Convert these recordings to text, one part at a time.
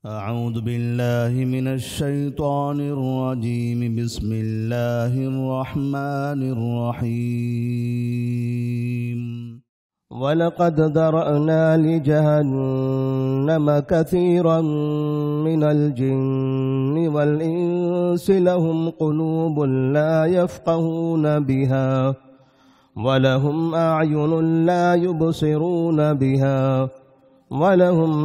أعوذ بالله من الشيطان الرجيم بسم الله الرحمن الرحيم وَلَقَدْ ذَرَأْنَا لِجَهَنَّمَ كَثِيرًا مِنَ الْجِنِّ وَالْإِنسِ لَهُمْ قُلُوبٌ لَا يَفْقَهُونَ بِهَا وَلَهُمْ أَعْيُنٌ لَا يُبْصِرُونَ بِهَا وَلَهُمْ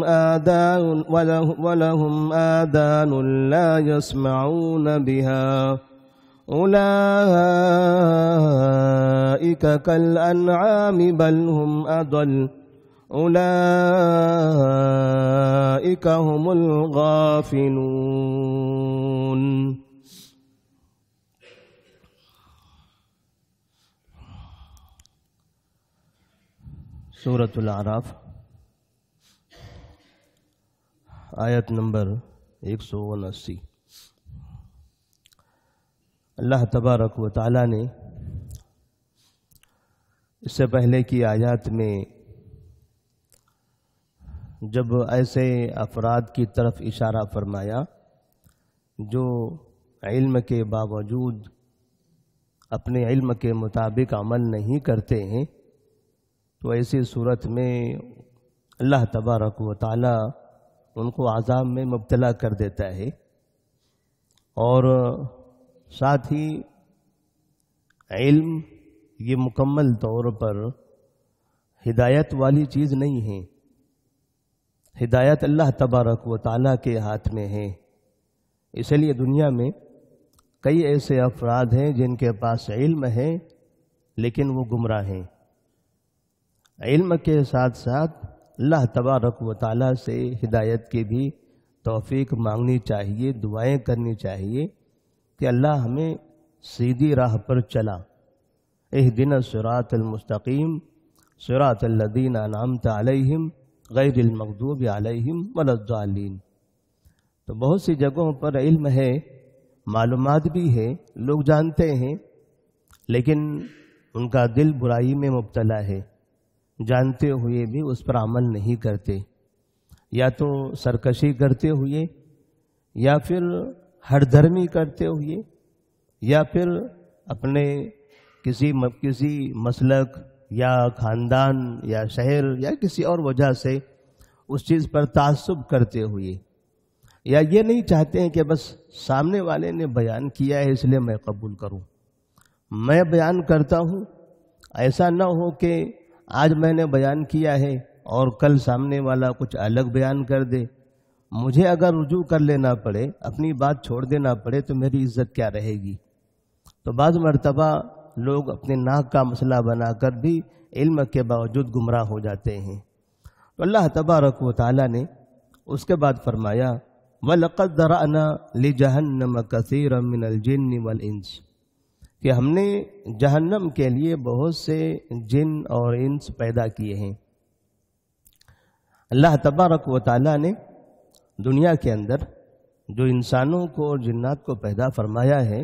آذَانٌ لَا يَسْمَعُونَ بِهَا أُولَئِكَ كَالْأَنْعَامِ بَلْ هُمْ أَضَلُّ أُولَئِكَ هُمُ الْغَافِلُونَ۔ سورۃ الاعراف آیت نمبر 179۔ اللہ تبارک و تعالی نے اس سے پہلے کی آیات میں جب ایسے افراد کی طرف اشارہ فرمایا جو علم کے باوجود اپنے علم کے مطابق عمل نہیں کرتے ہیں، تو ایسی صورت میں اللہ تبارک و تعالی ان کو عذاب میں مبتلا کر دیتا ہے، اور ساتھ ہی علم یہ مکمل طور پر ہدایت والی چیز نہیں ہے۔ ہدایت اللہ تبارک و تعالیٰ کے ہاتھ میں ہے۔ اس لیے دنیا میں کئی ایسے افراد ہیں جن کے پاس علم ہے لیکن وہ گمراہ ہیں۔ علم کے ساتھ ساتھ اللہ تبارک و تعالیٰ سے ہدایت کی بھی توفیق مانگنی چاہیے، دعائیں کرنی چاہیے کہ اللہ ہمیں سیدھی راہ پر چلا۔ اہدنا الصراط المستقیم صراط الذین انعمت علیہم غیر المغضوب علیہم ولا الضالین۔ تو بہت سی جگہوں پر علم ہے، معلومات بھی ہے، لوگ جانتے ہیں، لیکن ان کا دل برائی میں مبتلا ہے، جانتے ہوئے بھی اس پر عمل نہیں کرتے، یا تو سرکشی کرتے ہوئے، یا پھر ہر دھرمی کرتے ہوئے، یا پھر اپنے کسی مسلک یا خاندان یا شہر یا کسی اور وجہ سے اس چیز پر تعصب کرتے ہوئے، یا یہ نہیں چاہتے ہیں کہ بس سامنے والے نے بیان کیا ہے اس لیے میں قبول کروں، میں بیان کرتا ہوں۔ ایسا نہ ہو کہ آج میں نے بیان کیا ہے اور کل سامنے والا کچھ الگ بیان کر دے، مجھے اگر رجوع کر لینا پڑے، اپنی بات چھوڑ دینا پڑے، تو میری عزت کیا رہے گی؟ تو بعض مرتبہ لوگ اپنے ناک کا مسئلہ بنا کر بھی علم کے باوجود گمراہ ہو جاتے ہیں۔ تو اللہ تبارک و تعالی نے اس کے بعد فرمایا وَلَقَدْ ذَرَأْنَا لِجَهَنَّمَ كَثِيرًا مِنَ الْجِنِّ وَالْإِنسِ، کہ ہم نے جہنم کے لیے بہت سے جن اور انس پیدا کیے ہیں۔ اللہ تبارک و تعالی نے دنیا کے اندر جو انسانوں کو اور جنات کو پیدا فرمایا ہے،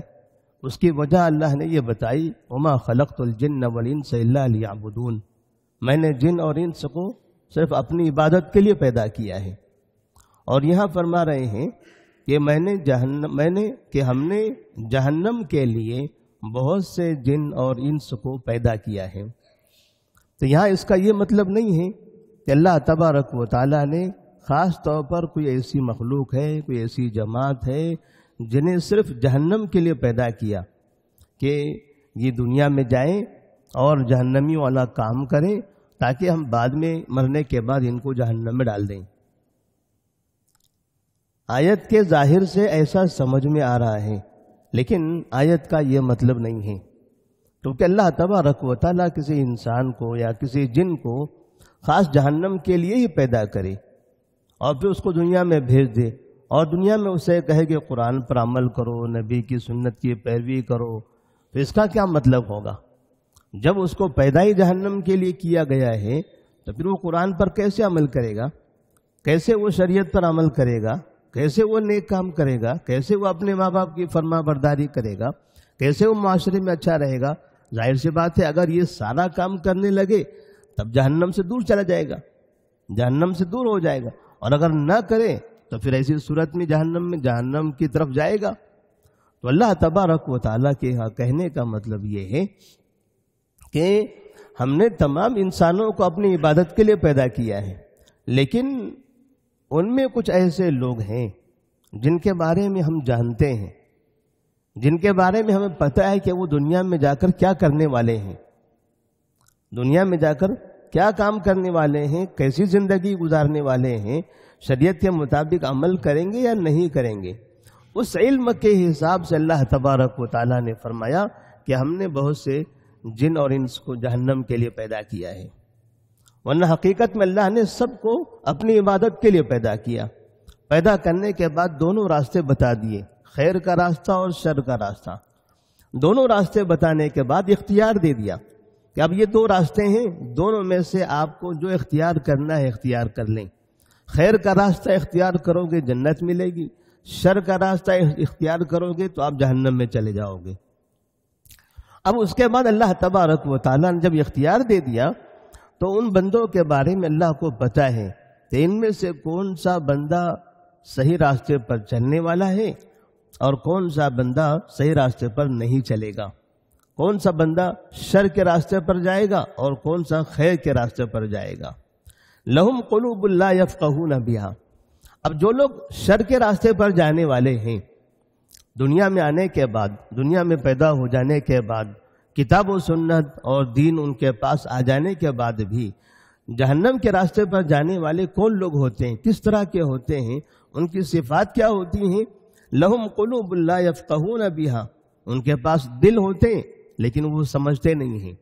اس کی وجہ اللہ نے یہ بتائی وَمَا خَلَقْتُ الْجِنَّ وَالْإِنسَ إِلَّا لِيَعْبُدُونَ، میں نے جن اور انس کو صرف اپنی عبادت کے لیے پیدا کیا ہے۔ اور یہاں فرما رہے ہیں کہ ہم نے جہنم کے لیے بہت سے جن اور انس کو پیدا کیا ہے۔ تو یہاں اس کا یہ مطلب نہیں ہے کہ اللہ تبارک و تعالیٰ نے خاص طور پر کوئی ایسی مخلوق ہے، کوئی ایسی جماعت ہے جنہیں صرف جہنم کے لیے پیدا کیا کہ یہ دنیا میں جائیں اور جہنمی والا کام کریں تاکہ ہم بعد میں مرنے کے بعد ان کو جہنم میں ڈال دیں۔ آیت کے ظاہر سے ایسا سمجھ میں آ رہا ہے، لیکن آیت کا یہ مطلب نہیں ہے، کیونکہ اللہ تبارک و تعالیٰ کسی انسان کو یا کسی جن کو خاص جہنم کے لیے ہی پیدا کرے اور پھر اس کو دنیا میں بھیج دے اور دنیا میں اسے کہے کہ قرآن پر عمل کرو، نبی کی سنت کی پیروی کرو، تو اس کا کیا مطلب ہوگا؟ جب اس کو پیدا ہی جہنم کے لیے کیا گیا ہے تو پھر وہ قرآن پر کیسے عمل کرے گا؟ کیسے وہ شریعت پر عمل کرے گا؟ کیسے وہ نیک کام کرے گا؟ کیسے وہ اپنے ماں باپ کی فرما برداری کرے گا؟ کیسے وہ معاشرے میں اچھا رہے گا؟ ظاہر سی بات ہے اگر یہ سارا کام کرنے لگے تب جہنم سے دور چلا جائے گا، جہنم سے دور ہو جائے گا، اور اگر نہ کرے تو پھر ایسی صورت میں جہنم کی طرف جائے گا. تو اللہ تبارک و تعالیٰ کے ہاں کہنے کا مطلب یہ ہے کہ ہم نے تمام انسانوں کو اپنی عبادت کے لیے پیدا کیا ہے، لیکن ان میں کچھ ایسے لوگ ہیں جن کے بارے میں ہم جانتے ہیں، جن کے بارے میں ہمیں پتہ ہے کہ وہ دنیا میں جا کر کیا کرنے والے ہیں، دنیا میں جا کر کیا کام کرنے والے ہیں، کیسی زندگی گزارنے والے ہیں، شریعت کے مطابق عمل کریں گے یا نہیں کریں گے. اس علم کے حساب سے اللہ تبارک و تعالیٰ نے فرمایا کہ ہم نے بہت سے جن اور انس کو جہنم کے لیے پیدا کیا ہے، ورنہ حقیقت میں اللہ نے سب کو اپنی عبادت کے لیے پیدا کیا. پیدا کرنے کے بعد دونوں راستے بتا دیے، خیر کا راستہ اور شر کا راستہ. دونوں راستے بتانے کے بعد اختیار دے دیا کہ اب یہ دو راستے ہیں، دونوں میں سے آپ کو جو اختیار کرنا ہے اختیار کر لیں. خیر کا راستہ اختیار کرو گے جنت ملے گی، شر کا راستہ اختیار کرو گے تو آپ جہنم میں چلے جاؤ گے. اب اس کے بعد اللہ تبارک و تعالیٰ نے جب اختیار دے دیا تو ان بندوں کے بارے میں اللہ کو پتہ ہے کہ ان میں سے کون سا بندہ صحیح راستے پر چلنے والا ہے اور کون سا بندہ صحیح راستے پر نہیں چلے گا، کون سا بندہ شر کے راستے پر جائے گا اور کون سا خیر کے راستے پر جائے گا. لہم قلوب لا یفقہون بہا. اب جو لوگ شر کے راستے پر جانے والے ہیں، دنیا میں آنے کے بعد، دنیا میں پیدا ہو جانے کے بعد، کتاب و سنت اور دین ان کے پاس آ جانے کے بعد بھی جہنم کے راستے پر جانے والے کون لوگ ہوتے ہیں، کس طرح کے ہوتے ہیں، ان کی صفات کیا ہوتی ہیں. لہم قلوب لا یفقہون بہا. ان کے پاس دل ہوتے ہیں لیکن وہ سمجھتے نہیں ہیں.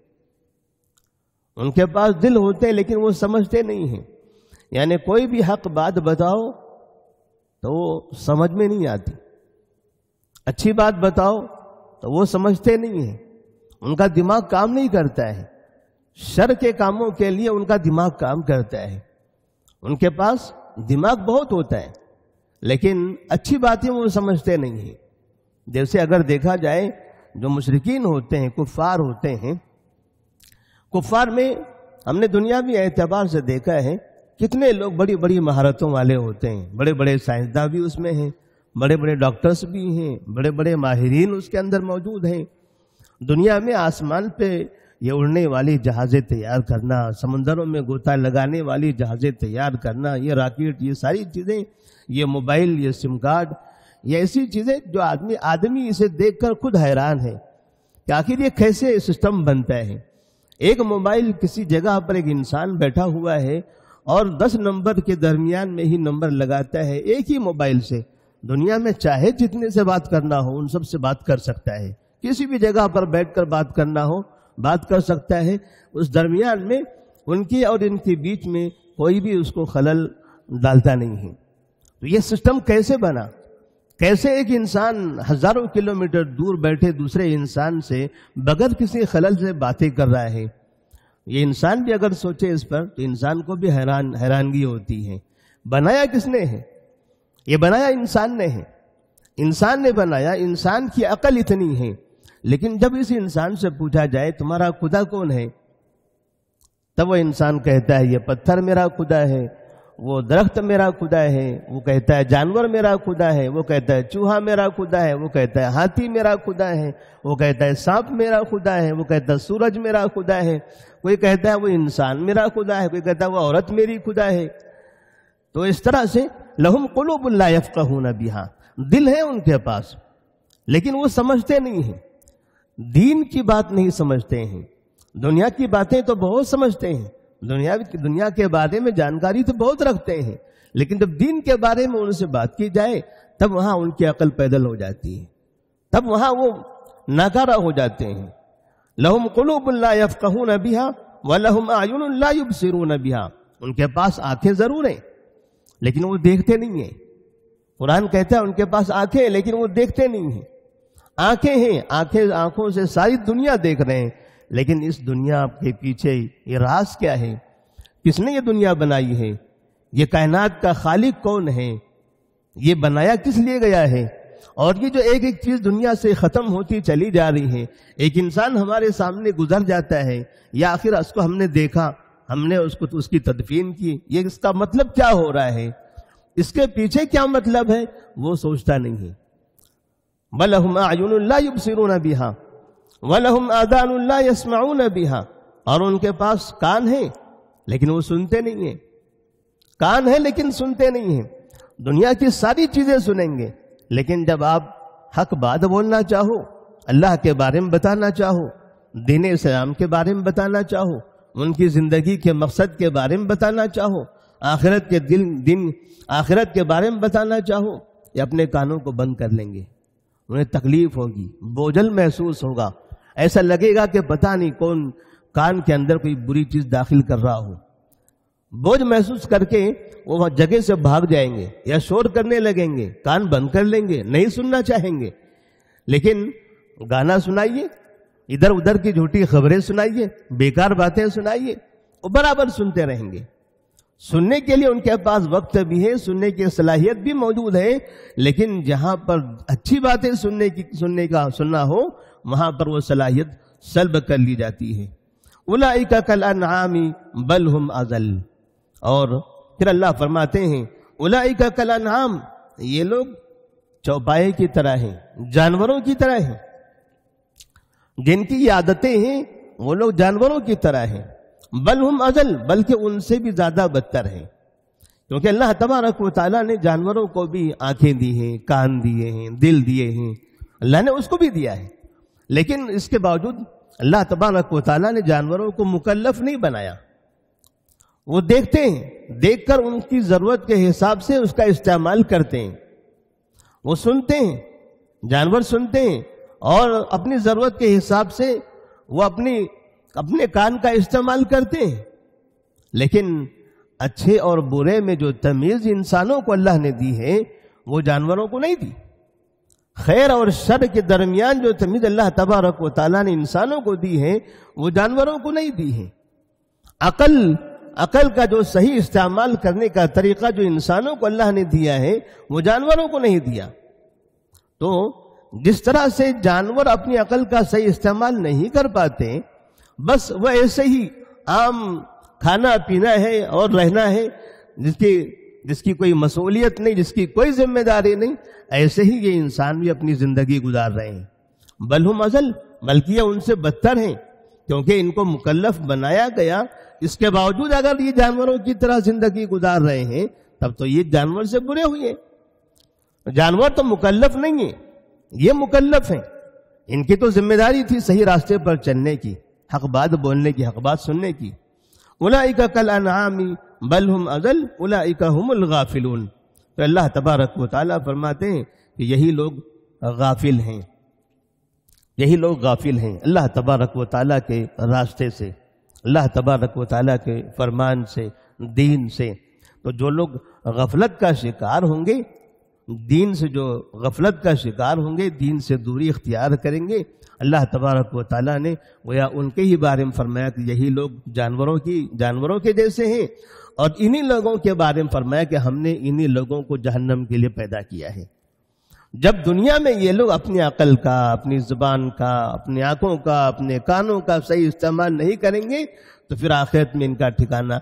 ان کے پاس دل ہوتے ہیں لیکن وہ سمجھتے نہیں ہیں. یعنی کوئی بھی حق بات بتاؤ تو وہ سمجھ میں نہیں آتی، اچھی بات بتاؤ تو وہ سمجھتے نہیں ہیں، ان کا دماغ کام نہیں کرتا ہے. شر کے کاموں کے لیے ان کا دماغ کام کرتا ہے. ان کے پاس دماغ بہت ہوتا ہے لیکن اچھی باتیں وہ سمجھتے نہیں ہیں. جیسے اگر دیکھا جائے جو مشرکین ہوتے ہیں، کفار ہوتے ہیں، کفار میں ہم نے دنیاوی اعتبار سے دیکھا ہے کتنے لوگ بڑی بڑی مہارتوں والے ہوتے ہیں، بڑے بڑے سائنسداں بھی اس میں ہیں، بڑے بڑے ڈاکٹرز بھی ہیں، بڑے بڑے ماہرین اس کے اندر موجود ہیں. دنیا میں آسمان پہ یہ اڑنے والی جہازیں تیار کرنا، سمندروں میں غوطہ لگانے والی جہازیں تیار کرنا، یہ راکٹ، یہ ساری چیزیں، یہ موبائل، یہ سم کارڈ، یہ ایسی چیزیں جو آدمی اسے دیکھ کر خود حیران ہے کہ آخر یہ کیسے سسٹم بنتا ہے. ایک موبائل کسی جگہ پر ایک انسان بیٹھا ہوا ہے اور 10 نمبر کے درمیان میں ہی نمبر لگاتا ہے. ایک ہی موبائل سے دنیا میں چاہے جتنے سے بات کرنا ہو ان سب سے بات کر سکتا ہے. کسی بھی جگہ پر بیٹھ کر بات کرنا ہو بات کر سکتا ہے. اس درمیان میں ان کی اور ان کے بیچ میں کوئی بھی اس کو خلل ڈالتا نہیں ہے. تو یہ سسٹم کیسے بنا؟ کیسے ایک انسان ہزاروں کلومیٹر دور بیٹھے دوسرے انسان سے بغیر کسی خلل سے باتیں کر رہا ہے؟ یہ انسان بھی اگر سوچے اس پر تو انسان کو بھی حیرانگی ہوتی ہے. بنایا کس نے ہے؟ یہ بنایا انسان نے ہے. انسان نے بنایا. انسان کی عقل اتنی ہے لیکن جب اس انسان سے پوچھا جائے تمہارا خدا کون ہے تب وہ انسان کہتا ہے یہ پتھر میرا خدا ہے، وہ درخت میرا خدا ہے، وہ کہتا ہے جانور میرا خدا ہے، وہ کہتا ہے چوہا میرا خدا ہے، وہ کہتا ہے ہاتھی میرا خدا ہے، وہ کہتا ہے سانپ میرا خدا ہے، وہ کہتا ہے سورج میرا خدا ہے، کوئی کہتا ہے وہ انسان میرا خدا ہے، کوئی کہتا ہے وہ عورت میری خدا ہے. تو اس طرح سے لہم قلوب لا یفقہون بہا. دل ہے ان کے پاس لیکن وہ سمجھتے نہیں ہیں. دین کی بات نہیں سمجھتے ہیں. دنیا کی باتیں تو بہت سمجھتے ہیں، دنیا کے بارے میں جانکاری تو بہت رکھتے ہیں، لیکن جب دین کے بارے میں ان سے بات کی جائے تب وہاں ان کی عقل پیدل ہو جاتی ہے، تب وہاں وہ ناکارہ ہو جاتے ہیں. لہم قلوب لا یفقہون بہا ولہم اعین لا یبصرون بہا. ان کے پاس آنکھیں ضرور ہیں لیکن وہ دیکھتے نہیں ہیں. قرآن کہتا ہے ان کے پاس آنکھیں ہیں لیکن وہ دیکھتے نہیں ہیں. آنکھیں ہیں، آنکھوں سے ساری دنیا دیکھ رہے ہیں لیکن اس دنیا کے پیچھے یہ راز کیا ہے؟ کس نے یہ دنیا بنائی ہے؟ یہ کائنات کا خالق کون ہے؟ یہ بنایا کس لیے گیا ہے؟ اور یہ جو ایک ایک چیز دنیا سے ختم ہوتی چلی جا رہی ہے، ایک انسان ہمارے سامنے گزر جاتا ہے یا آخر اس کو ہم نے دیکھا، ہم نے اس کی تدفین کی، یہ اس کا مطلب کیا ہو رہا ہے؟ اس کے پیچھے کیا مطلب ہے وہ سوچتا نہیں ہے. وَلَهُمْ أَعْيُنٌ لَا يُبْصِرُونَ بِهَا وَلَهُمْ آذَانٌ لَا يَسْمَعُونَ بِهَا. اور ان کے پاس کان ہیں لیکن وہ سنتے نہیں ہیں. کان ہے لیکن سنتے نہیں ہیں. دنیا کی ساری چیزیں سنیں گے لیکن جب آپ حق بات بولنا چاہو, اللہ کے بارے میں بتانا چاہو, دین اسلام کے بارے میں بتانا چاہو, ان کی زندگی کے مقصد کے بارے میں بتانا چاہو, آخرت کے بارے میں بتانا چاہو, یہ اپنے کانوں کو بند کر لیں گے. انہیں تکلیف ہوگی, بوجھل محسوس ہوگا, ایسا لگے گا کہ پتہ نہیں کون کان کے اندر کوئی بری چیز داخل کر رہا ہو. بوجھ محسوس کر کے وہ جگہ سے بھاگ جائیں گے یا شور کرنے لگیں گے, کان بند کر لیں گے, نہیں سننا چاہیں گے. لیکن گانا سنائیے, ادھر ادھر کی جھوٹی خبریں سنائیے, بیکار باتیں سنائیے, وہ برابر سنتے رہیں گے. سننے کے لیے ان کے پاس وقت بھی ہے, سننے کی صلاحیت بھی موجود ہے, لیکن جہاں پر اچھی باتیں سننا ہو وہاں پر وہ صلاحیت سلب کر لی جاتی ہے. اولئک کالانعام بل ہم اضل. اور پھر اللہ فرماتے ہیں اولئک کالانعام, یہ لوگ چوپائے کی طرح ہیں, جانوروں کی طرح ہیں. جن کی یہ عادتیں ہیں وہ لوگ جانوروں کی طرح ہیں. بل ہم اضل, بلکہ ان سے بھی زیادہ بدتر ہیں. کیونکہ اللہ تبارک و تعالیٰ نے جانوروں کو بھی آنکھیں دی ہیں, کان دیے ہیں, دل دیے ہیں, اللہ نے اس کو بھی دیا ہے. لیکن اس کے باوجود اللہ تبارک و تعالیٰ نے جانوروں کو مکلف نہیں بنایا. وہ دیکھتے ہیں, دیکھ کر ان کی ضرورت کے حساب سے اس کا استعمال کرتے ہیں. وہ سنتے ہیں, جانور سنتے ہیں, اور اپنی ضرورت کے حساب سے وہ اپنے کان کا استعمال کرتے ہیں. لیکن اچھے اور برے میں جو تمیز انسانوں کو اللہ نے دی ہے وہ جانوروں کو نہیں دی. خیر اور شر کے درمیان جو تمیز اللہ تبارک و تعالیٰ نے انسانوں کو دی ہے وہ جانوروں کو نہیں دی ہے. عقل کا جو صحیح استعمال کرنے کا طریقہ جو انسانوں کو اللہ نے دیا ہے وہ جانوروں کو نہیں دیا. تو جس طرح سے جانور اپنی عقل کا صحیح استعمال نہیں کر پاتے, بس وہ ایسے ہی عام کھانا پینا ہے اور رہنا ہے, جس کی کوئی مسئولیت نہیں, جس کی کوئی ذمہ داری نہیں, ایسے ہی یہ انسان بھی اپنی زندگی گزار رہے ہیں. بل ہم اضل, بلکہ یہ ان سے بدتر ہیں, کیونکہ ان کو مکلف بنایا گیا. اس کے باوجود اگر یہ جانوروں کی طرح زندگی گزار رہے ہیں تب تو یہ جانور سے برے ہوئے. جانور تو مکلف نہیں ہیں, یہ مکلف ہیں. ان کی تو ذمہ داری تھی صحیح راستے پر چلنے کی, حق بات بولنے کی, حق بات سننے کی. اولئک کالانعام بل ہم اضل اولئک هم الغافلون. تو اللہ تبارک و تعالیٰ فرماتے ہیں کہ یہی لوگ غافل ہیں, یہی لوگ غافل ہیں اللہ تبارک و تعالیٰ کے راستے سے, اللہ تبارک و تعالیٰ کے فرمان سے, دین سے. تو جو لوگ غفلت کا شکار ہوں گے, دین سے جو غفلت کا شکار ہوں گے, دین سے دوری اختیار کریں گے, اللہ تبارک و تعالیٰ نے گویا ان کے ہی بارے میں فرمایا کہ یہی لوگ جانوروں کے جیسے ہیں, اور انہی لوگوں کے بارے میں فرمایا کہ ہم نے انہی لوگوں کو جہنم کے لیے پیدا کیا ہے. جب دنیا میں یہ لوگ اپنی عقل کا, اپنی زبان کا, اپنی آنکھوں کا, اپنے کانوں کا صحیح استعمال نہیں کریں گے تو پھر آخرت میں ان کا ٹھکانہ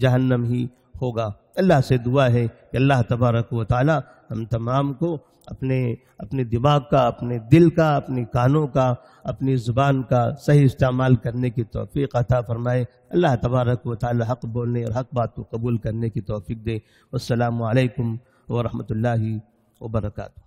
جہنم ہی ہوگا. اللہ سے دعا ہے کہ اللہ تبارک و تعالی ہم تمام کو اپنے دماغ کا, اپنے دل کا, اپنی کانوں کا, اپنی زبان کا صحیح استعمال کرنے کی توفیق عطا فرمائے. اللہ تبارک و تعالی حق بولنے اور حق بات کو قبول کرنے کی توفیق دے. والسلام علیکم ورحمۃ اللہ وبرکاتہ.